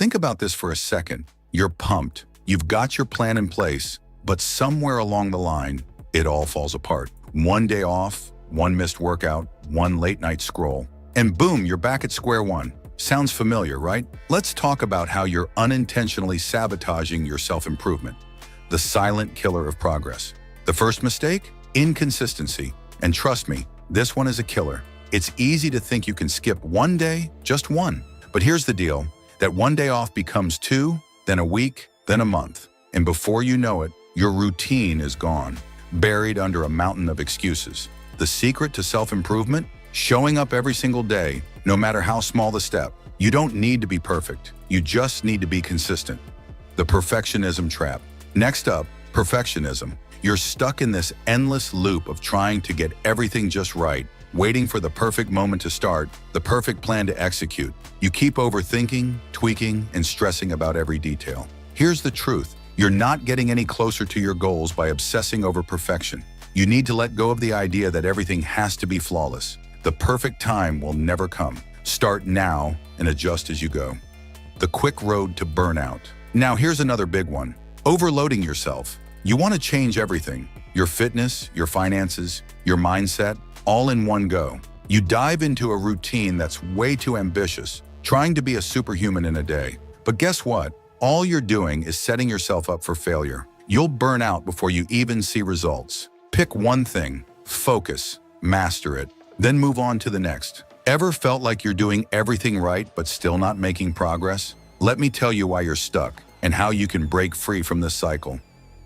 Think about this for a second. You're pumped. You've got your plan in place, but somewhere along the line, it all falls apart. One day off, one missed workout, one late night scroll, and boom, you're back at square one. Sounds familiar, right? Let's talk about how you're unintentionally sabotaging your self-improvement, the silent killer of progress. The first mistake? Inconsistency. And trust me, this one is a killer. It's easy to think you can skip one day, just one. But here's the deal, that one day off becomes two, then a week, then a month. And before you know it, your routine is gone, buried under a mountain of excuses. The secret to self-improvement? Showing up every single day, no matter how small the step. You don't need to be perfect. You just need to be consistent. The perfectionism trap. Next up, perfectionism. You're stuck in this endless loop of trying to get everything just right, waiting for the perfect moment to start, the perfect plan to execute. You keep overthinking, tweaking, and stressing about every detail. Here's the truth. You're not getting any closer to your goals by obsessing over perfection. You need to let go of the idea that everything has to be flawless. The perfect time will never come. Start now and adjust as you go. The quick road to burnout. Now here's another big one. Overloading yourself. You want to change everything. Your fitness, your finances, your mindset, all in one go. You dive into a routine that's way too ambitious, trying to be a superhuman in a day. But guess what? All you're doing is setting yourself up for failure. You'll burn out before you even see results. Pick one thing, focus, master it, then move on to the next. Ever felt like you're doing everything right but still not making progress? Let me tell you why you're stuck and how you can break free from this cycle.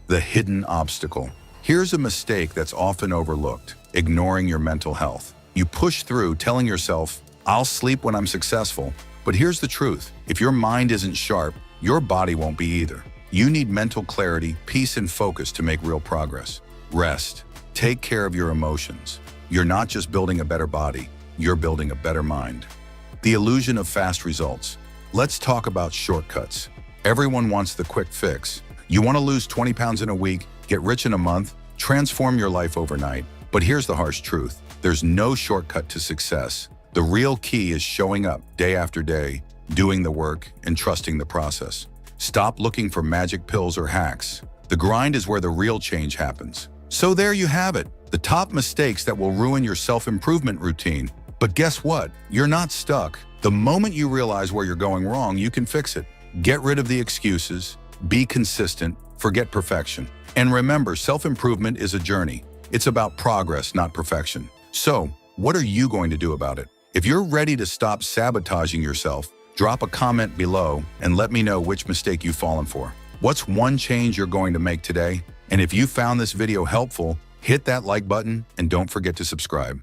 The hidden obstacle. Here's a mistake that's often overlooked, ignoring your mental health. You push through telling yourself, I'll sleep when I'm successful. But here's the truth. If your mind isn't sharp, your body won't be either. You need mental clarity, peace, and focus to make real progress. Rest. Take care of your emotions. You're not just building a better body, you're building a better mind. The illusion of fast results. Let's talk about shortcuts. Everyone wants the quick fix. You want to lose 20 pounds in a week, get rich in a month, transform your life overnight. But here's the harsh truth. There's no shortcut to success. The real key is showing up day after day, doing the work, and trusting the process. Stop looking for magic pills or hacks. The grind is where the real change happens. So there you have it, the top mistakes that will ruin your self-improvement routine. But guess what? You're not stuck. The moment you realize where you're going wrong, you can fix it. Get rid of the excuses, be consistent, forget perfection. And remember, self-improvement is a journey. It's about progress, not perfection. So, what are you going to do about it? If you're ready to stop sabotaging yourself, drop a comment below and let me know which mistake you've fallen for. What's one change you're going to make today? And if you found this video helpful, hit that like button and don't forget to subscribe.